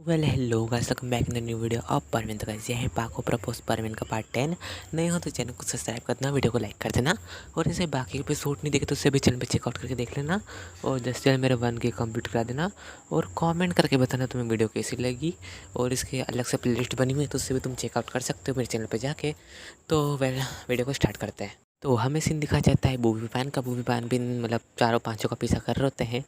Well hello guys, welcome back in the new video of Parveen. तो guys, ये है पाको प्रपोज परवीन का पार्ट 10। नए हो तो चैनल को सब्सक्राइब कर देना, वीडियो को लाइक कर देना। और इसे बाकी एपिसोड नहीं देखे तो उसे भी चैनल पे चेकआउट करके देख लेना। और जस्ट चैनल मेरे 1 के कंप्लीट करा देना। और कमेंट करके बताना तुम्हें वीडियो कैसी लगी। और इसके अलग से प्लेलिस्ट बनी हुई है तो उससे भी तुम चेकआउट कर सकते हो मेरे चैनल पर जाके। तो वेल वीडियो को स्टार्ट करते हैं। तो हमें सीन दिखाया जाता है बूबी पैन का। बूबी पैन भी मतलब चारों पांचों का पीछा कर रहे होते हैं,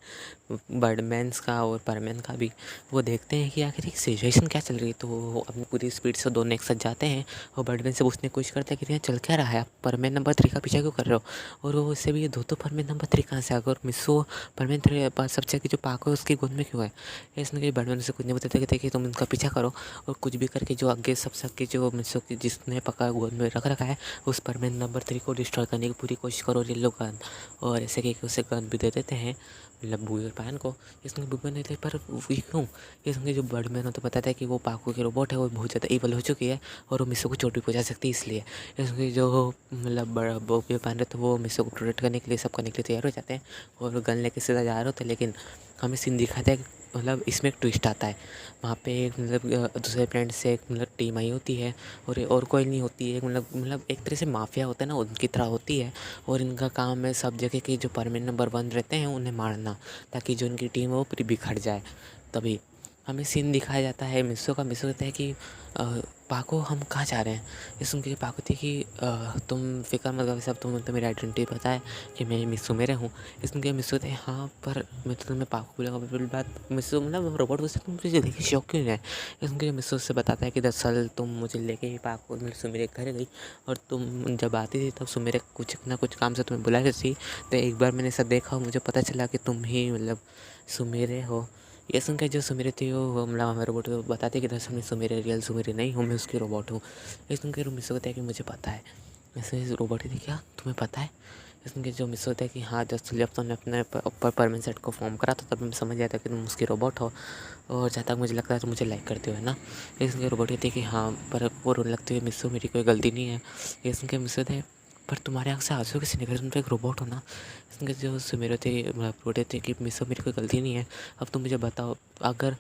बर्डमैन्स का और परमैन का भी। वो देखते हैं कि आखिर एक सिचुएशन क्या चल रही है। तो वो अपनी पूरी स्पीड से दोनों एक साथ जाते हैं और बर्डमैन से पूछने की कोशिश करते हैं कि यहाँ चल क्या रहा है, आप परमैन नंबर 3 का पीछा क्यों कर रहे हो। और वो उससे भी ये दो तो परमैन नंबर 3 कहाँ से आ गए, और मिसो परमैन 3 सबसे की जो पाको है उसकी गोद में क्यों है। इसमें कि बर्डमैन से कुछ नहीं बताते कि तुम इनका पीछा करो और कुछ भी करके जो आगे सबसे जो मिसो की जिसने पका गोद में रख रखा है उस परमैन नंबर 3 को डिस्ट्रॉय करने की पूरी कोशिश करो। ये लोग गन और ऐसे कि उसे गन भी दे देते हैं मतलब बूबी पैन को। इसमें बूबी नहीं थे पर वो क्यों, इसमें जो बर्डमैन हो तो बताता है कि वो पाको की रोबोट है, वो बहुत ज़्यादा ईवल हो चुकी है और वो मिसो को चोट भी पहुंचा सकती है। इसलिए इसमें जो मतलब बूबी पैन रहते हैं वो मिसो को प्रोटेक्ट करने के लिए सब करने के लिए तैयार हो जाते हैं और गन लेके सीधा जा रहे होते हैं। लेकिन हमें सीन दिखाता है मतलब इसमें एक ट्विस्ट आता है। वहाँ पे एक मतलब दूसरे प्लेनेट से एक मतलब टीम आई होती है और कोई नहीं होती है, मतलब एक तरह से माफिया होता है ना, उनकी तरह होती है। और इनका काम है सब जगह के जो परमानेंट नंबर 1 रहते हैं उन्हें मारना, ताकि जो उनकी टीम है वो पूरी बिखर जाए। तभी हमें सीन दिखाया जाता है मिसो का। मिसो कहता है कि पाको हम कहाँ जा रहे हैं। ये सुन के पाको थी कि तुम फिक्र मत करो, सब तो मेरी आइडेंटिटी पता है कि मैं मिसो मेरे हूँ। इसमें क्या मिसो थे, हाँ पर मैं तो तुम्हें पाको बोलेगा। फिर बात मिसो मतलब रोबोट पूछते तुम मुझे देखे शौक क्यों है। इसमें मिसो से बताता है कि दरअसल तुम मुझे लेके ही पाको सुमेरे घर गई और तुम जब आती थी तब सुमेरे कुछ ना कुछ काम से तुम्हें बुला रही थी। तो एक बार मैंने सब देखा और मुझे पता चला कि तुम ही मतलब सुमेरे हो। ये सुन के जो सुमेरे थी वो मतलब हमें रोबोट को बताते कि दरअसल मैं सुमेरे रियल सुमेरे नहीं हूँ, मैं उसकी रोबोट हूँ। ये सुन के मिसो कहता है कि मुझे पता है। ऐसे रोबोट थी, क्या तुम्हें पता है। इसमें कि जो मिस होता है कि हाँ जब तुमने अपने ऊपर परमानेंट सेट को फॉर्म करा तो तब मैं समझ गया था कि तुम उसकी रोबोट हो और जहाँ तक मुझे लगता है तो मुझे लाइक करते हो, है ना। इसमें रोबोट कहती है कि हाँ पर वो रोने लगती है, मिसो मेरी कोई गलती नहीं है। इसमें के मिस होते हैं पर तुम्हारे आँख से आंसू कैसे निकले, तुम तो एक रोबोट हो ना। इसमें जो सुमेरो थे रोटे थे कि मिसो मेरी कोई गलती नहीं है। अब तुम मुझे बताओ, अगर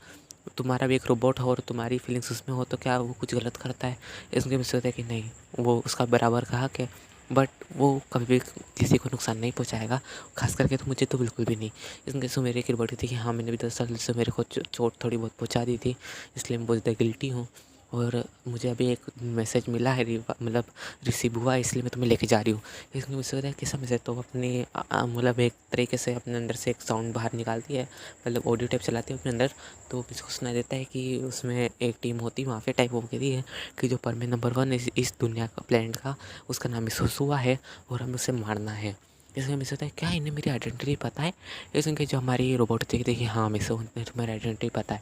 तुम्हारा भी एक रोबोट हो और तुम्हारी फीलिंग्स उसमें हो तो क्या वो कुछ गलत करता है। इसमें मिस होता है कि नहीं, वो उसका बराबर का हक है बट वो कभी भी किसी को नुकसान नहीं पहुंचाएगा, खास करके तो मुझे तो बिल्कुल भी नहीं। इसमें सुमेरे की रिपोर्ट थी कि हाँ मैंने भी 10 साल से मेरे को चोट थोड़ी बहुत पहुंचा दी थी, इसलिए मैं बहुत ज़्यादा गिल्टी हूँ। और मुझे अभी एक मैसेज मिला है मतलब रिसीव हुआ है, इसलिए मैं तुम्हें लेके जा रही हूँ। इसमें मुझसे कहता है कैसा मैसेज, तो अपने मतलब एक तरीके से अपने अंदर से एक साउंड बाहर निकालती है, मतलब ऑडियो टाइप चलाती है अपने अंदर। तो किसी को सुनाई देता है कि उसमें एक टीम होती है माफिया टाइप, वो कहती है कि जो परमानेंट नंबर 1 इस दुनिया का प्लेनेट का उसका नाम मिसोसुआ है और हमें उसे मारना है। इसमें मिस होता है क्या इन्हें मेरी आइडेंटिटी पता है। इसमें कि जो हमारी रोबोट देखती है कि हाँ मिसो ने तुम्हारी आइडेंटिटी पता है,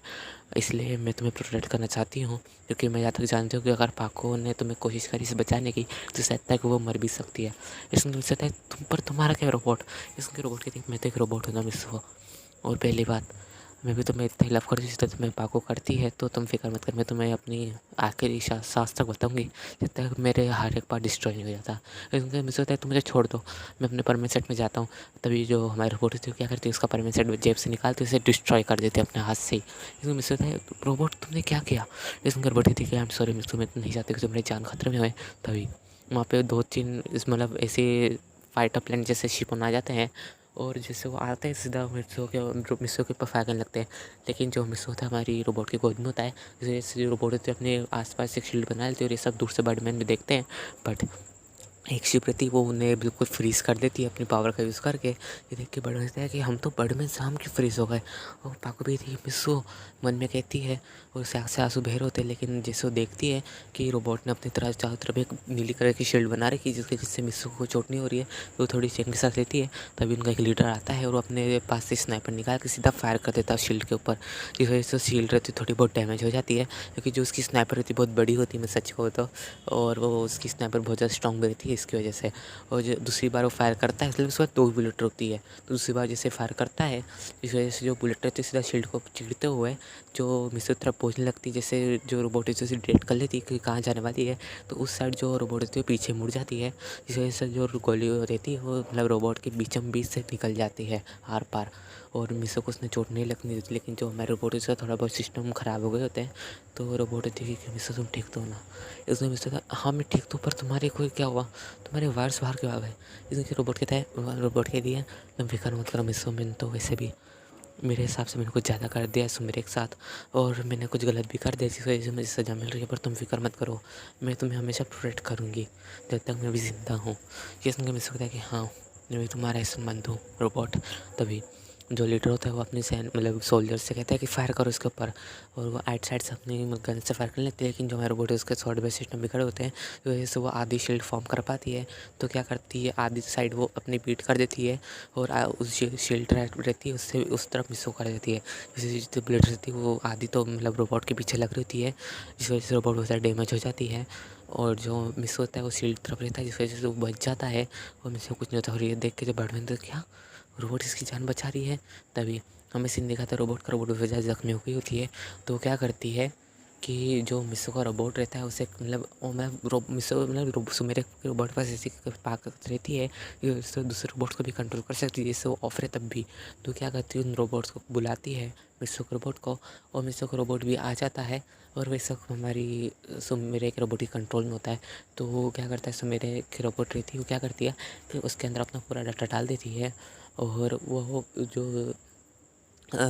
इसलिए मैं तुम्हें प्रोटेक्ट करना चाहती हूँ। क्योंकि मैं यहाँ तक जानती हूँ कि अगर पाको ने तुम्हें कोशिश करी इसे बचाने की तो शायद तक वो मर भी सकती है। इसमें मिस होता है तुम पर तुम्हारा क्या रोबोट। इसमें रोबोट कहती है मैं तो एक रोबोट हूँ ना मिसो, और पहली बात मैं भी तुम्हें इतनी लव करती थी तो तुम्हें पाको करती है, तो तुम फिक्र मत कर, मैं तुम्हें अपनी आखिरी सांस तक बताऊंगी जब तक मेरे हर एक पार्ट डिस्ट्रॉय नहीं हो जाता। इसमें मिस होता है तुम मुझे छोड़ दो, मैं अपने परमानेंट सेट में जाता हूँ। तभी जो हमारी रोबोट थी क्या करती है, उसका परमानेंट सेट जेब से निकालती उसे डिस्ट्रॉय कर देती है अपने हाथ से ही। इसमें मिस होता है रोबोट तुमने क्या किया। इसमें रोबोट थी कि आई एम सॉरी मिस, तुम्हें नहीं चाहते कि तुम्हारी जान खतरे में होए। तभी वहाँ पे 2-3 इस मतलब ऐसे फाइटर प्लेन जैसे शिप आ जाते हैं और जैसे वो आते हैं सीधा मिसो के ऊपर फायर करने लगते हैं। लेकिन जो मिसो होता है हमारी रोबोट के गोद में होता है, जैसे जो रोबोट होते हैं अपने आसपास एक शील्ड बना लेते हैं और ये सब दूर से बर्डमैन भी देखते हैं। बट एक शिप रहती है वो उन्हें बिल्कुल फ्रीज़ कर देती है अपनी पावर का यूज़ करके। ये देख के बर्डमैन कहता है कि हम तो बर्डमैन शाम के फ्रीज़ हो गए। और पाको भी थी मिसो मन में कहती है और उससे आँख से आंसू बह रहे होते हैं। लेकिन जैसे वो देखती है कि रोबोट ने अपनी तरह चारों तरफ एक नीली कलर की शील्ड बना रखी है जिससे मिसो को चोट नहीं हो रही है, तो थोड़ी चैन के साथ लेती है। तभी उनका एक लीडर आता है और वो अपने पास से स्नाइपर निकाल के सीधा फायर कर देता है शील्ड के ऊपर, जिस वजह से शील्ड रहती थोड़ी बहुत डैमेज हो जाती है। क्योंकि जो उसकी स्नाइपर रहती है बहुत बड़ी होती है, मैं सच कहूँ तो, और वो उसकी स्नाइपर बहुत ज़्यादा स्ट्रॉन्ग भी रहती है इसकी वजह से। और जो दूसरी बार वो फायर करता है इसलिए उसके बाद 2 बुलेट रुकती है, तो दूसरी बार जैसे फायर करता है इस वजह से जो बुलेट रहती है सीधा शील्ड को चीरते हुए जो मिसो की तरफ पहुँचने लगती है। जैसे जो रोबोट जैसे डिटेक्ट कर लेती है कि कहाँ जाने वाली है, तो उस साइड जो रोबोट रहती है पीछे मुड़ जाती है, इस वजह से जो गोली रहती है वो मतलब रोबोट के बीचों बीच से निकल जाती है आर पार। और मिसो को उसने चोट नहीं लगने दी थी। लेकिन जो हमारे रोबोट है उसका थोड़ा बहुत सिस्टम ख़राब हो गए होते हैं। तो रोबोट देखिए कि मिसो तुम ठीक तो हो ना। इसने मिसो कहा हाँ मैं ठीक तो, पर तुम्हारे कोई क्या हुआ, तुम्हारे वायर्स बाहर क्यों आ गए। इसने रोबोट कहता है, रोबोट कह दिया तुम फिक्र मत करो मिसो, मैंने तो वैसे भी मेरे हिसाब से मैंने कुछ ज़्यादा कर दिया है मेरे एक साथ, और मैंने कुछ गलत भी कर दिया जिस वजह से मुझे सज़ा मिल रही है, पर तुम फिक्र मत करो, मैं तुम्हें हमेशा प्रोटेक्ट करूँगी जब तक मैं भी ज़िंदा हूँ। ये सुन के मैं सोचता है कि हाँ मैं तुम्हारा संबंध हूँ रोबोट। तभी जो लीडर होता है वो अपनी सैन मतलब सोल्जर से कहता है कि फायर करो इसके ऊपर, और वो आइट साइड से अपनी गन से फायर कर लेते हैं। लेकिन जो हमारे रोबोट है उसके सॉफ्टवेयर सिस्टम बिगड़े होते हैं, तो वजह से वो आधी शील्ड फॉर्म कर पाती है। तो क्या करती है, आधी साइड वो अपनी बीट कर देती है, और उस शील्ड रहती है उससे उस तरफ मिस कर देती है। जैसे जितनी ब्लेड रहती है वो आधी तो मतलब रोबोट के पीछे लग रही होती है, जिस वजह से रोबोट बहुत ज़्यादा डैमेज हो जाती है। और जो मिस होता है वो शील्ड तरफ रहता है, जिस वजह से वो बच जाता है और मिस कुछ नहीं होता। और ये देख के जब बैटमैन तो क्या रोबोट इसकी जान बचा रही है, तभी हमें सीन दिखाता है रोबोट का, रोबोट वजह जख्मी हो गई होती है। तो क्या करती है कि जो मिसो का रोबोट रहता है उसे मतलब मिसो मतलब मेरे रोबोट पास ऐसी ताकत रहती है कि उससे दूसरे रोबोट्स को भी कंट्रोल कर सकती है, जैसे वो ऑफ रहे तब भी। तो क्या करती है उन रोबोट्स को बुलाती है मिसो के रोबोट को, और मिसो का रोबोट भी आ जाता है। और वैसे हमारी मेरे के रोबोट की कंट्रोल में होता है। तो वो क्या करता है, मेरे के रोबोट रहती है वो क्या करती है कि उसके अंदर अपना पूरा डाटा डाल देती है, और वो जो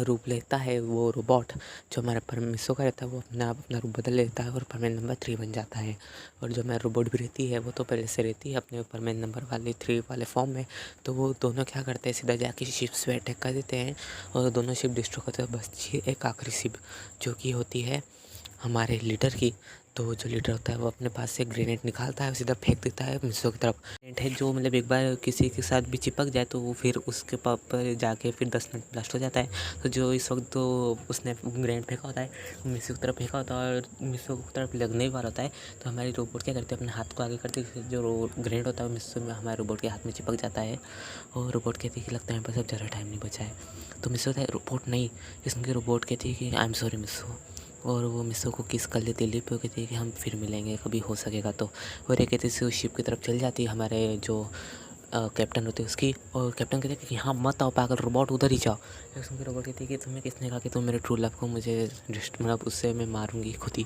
रूप लेता है वो रोबोट जो हमारा परमिसो का रहता है वो अपना रूप बदल लेता है और परमानेंट नंबर 3 बन जाता है। और जो हमारा रोबोट भी रहती है वो तो पहले से रहती है अपने परमानेंट नंबर वाले 3 वाले फॉर्म में। तो वो दोनों क्या करते हैं, सीधा जाके शिप्स पे अटैक कर देते हैं और दोनों शिप डिस्ट्रॉय करते हैं। बस ये एक आखिरी शिप जो कि होती है हमारे लीडर की। तो जो लीडर होता है वो अपने पास से ग्रेनेड निकालता है, सीधा फेंक देता है मिसो की तरफ। ग्रेनेड है जो मतलब एक बार किसी के साथ भी चिपक जाए तो वो फिर उसके पर जाके फिर 10 मिनट ब्लास्ट हो जाता है। तो जो इस वक्त तो उसने ग्रेनेड फेंका होता है मिसो की तरफ फेंका होता है और मिसो की तरफ लगने ही वाला होता है। तो हमारी रोबोट क्या करते हैं, अपने हाथ को आगे करते हैं, जो ग्रेनेड होता है मिसो में हमारे रोबोट के हाथ में चिपक जाता है। और रोबोट कहती है कि लगता है मेरे पास अब ज़्यादा टाइम नहीं बचा है। तो मिसो होता है रोबोट नहीं, इसके रोबोट कहती है कि आई एम सॉरी मिसो, और वो मिसो को किस कर लेती है लिप पे, कहती है कि हम फिर मिलेंगे कभी हो सकेगा तो। और ये कहते से उस शिप की तरफ चल जाती है हमारे जो कैप्टन होते हैं उसकी, और कैप्टन कहते हैं कि हाँ मत आओ पागल रोबोट, उधर ही जाओ। उसमें रोबोट कहती है कि तुम्हें किसने कहा कि तुम मेरे ट्रू लव को मुझे मतलब उससे मैं मारूंगी खुद ही।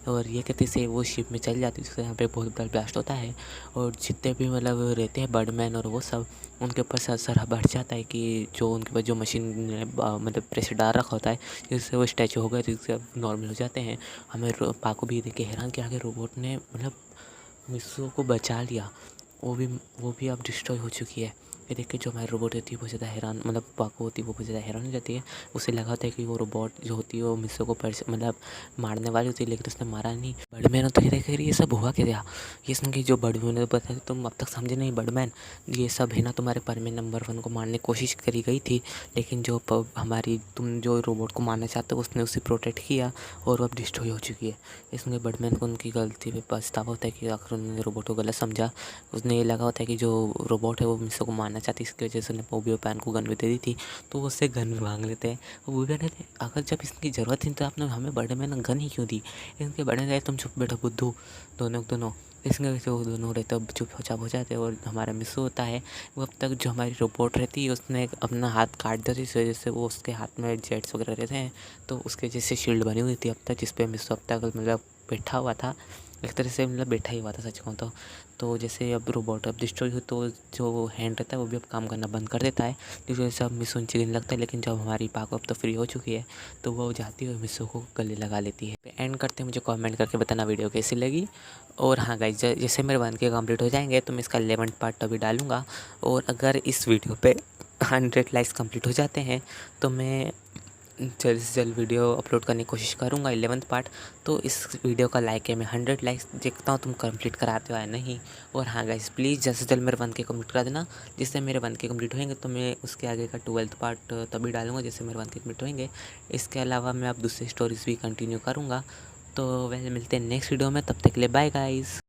और ये कहते से वो शिप में चल जाती है, जिससे यहाँ पे बहुत बड़ा ब्लास्ट होता है और जितने भी मतलब रहते हैं बर्डमैन और वो सब उनके ऊपर सर बढ़ जाता है कि जो उनके पास जो मशीन ने मतलब प्रेशर डाल रखा होता है, जिससे वो स्टैचू हो गए, जिससे अब नॉर्मल हो जाते हैं। हमें पाको भी देख के हैरान किया कि रोबोट ने मतलब मिसो को बचा लिया, वो भी अब डिस्ट्रॉय हो चुकी है। ये देख के जो हमारी रोबोट होती है बहुत ज़्यादा हैरान, मतलब पाको होती है वो बहुत ज़्यादा हैरान हो जाती है। उसे लगा होता है कि वो रोबोट जो होती है वो मिसो को मतलब मारने वाली होती है, लेकिन उसने मारा नहीं। बर्डमैन तो कहते हैं ये सब हुआ क्या, ये सुन के जो बर्डमैन ने बताया तुम अब तक समझे नहीं बर्डमैन, ये सब है ना तुम्हारे परमेन नंबर 1 को मारने की कोशिश करी गई थी, लेकिन जो हमारी तुम जो रोबोट को मारना चाहते हो उसने उसे प्रोटेक्ट किया और वो अब डिस्ट्रॉय हो चुकी है। इसमें बर्डमैन को उनकी गलती पे पछतावा होता है कि आखिर उन्होंने रोबोट को गलत समझा। उसने ये लगा होता है कि जो रोबोट है वो मिसो को मारना चाहती है, इसकी वजह से उसने बूबी पैन को गन भी दे दी थी। तो वो उससे गन भी मांग लेते हैं। वो बूबी पैन कहते हैं अगर जब इसकी ज़रूरत थी तो आपने हमें बर्डमैन गन ही क्यों दी। इनके बर्डमैन तुम चुप बैठो बुद्धू, दोनों इसके वजह से वो दोनों रहते अब चुपचाप हो जाते हैं। और हमारा मिसो होता है वो अब तक जो हमारी रोबोट रहती है उसने अपना हाथ काट दिया था, इस वजह से वो उसके हाथ में जेट्स वगैरह रहते हैं, तो उसके जैसे शील्ड बनी हुई थी अब तक, जिस पे मिसो अब तक मतलब बैठा हुआ था, एक तरह से मतलब बैठा ही हुआ था सच कहूँ तो जैसे अब रोबोट अब डिस्ट्रॉय हो तो जो हैंड रहता है वो भी अब काम करना बंद कर देता है, जिस वजह से अब मिसो नीचे गिरने लगता है। लेकिन जब हमारी पाको अब तो फ्री हो चुकी है तो वो जाती है मिसो को गले लगा लेती है। एंड करते हैं, मुझे कमेंट करके बताना वीडियो कैसी लगी। और हाँ गाइस, जैसे मेरे 1 के कंप्लीट हो जाएंगे तो मैं इसका 11th पार्ट अभी डालूँगा। और अगर इस वीडियो पे 100 लाइक्स कंप्लीट हो जाते हैं तो मैं जल्द से जल्द वीडियो अपलोड करने की कोशिश करूँगा 11th पार्ट। तो इस वीडियो का लाइक है, मैं 100 लाइक्स देखता हूँ तुम कंप्लीट कराते हो या नहीं। और हाँ गाइस प्लीज़ जल्द से जल्द मेरे 1 के कंप्लीट करा देना, जिससे मेरे 1 के कंप्लीट होंगे तो मैं उसके आगे का 12th पार्ट तभी डालूँगा जैसे मेरे 1 के कंप्लीट होंगे। इसके अलावा मैं अब दूसरी स्टोरीज़ भी कंटिन्यू करूँगा। तो वैसे मिलते हैं नेक्स्ट वीडियो में, तब तक के लिए बाय गाइस।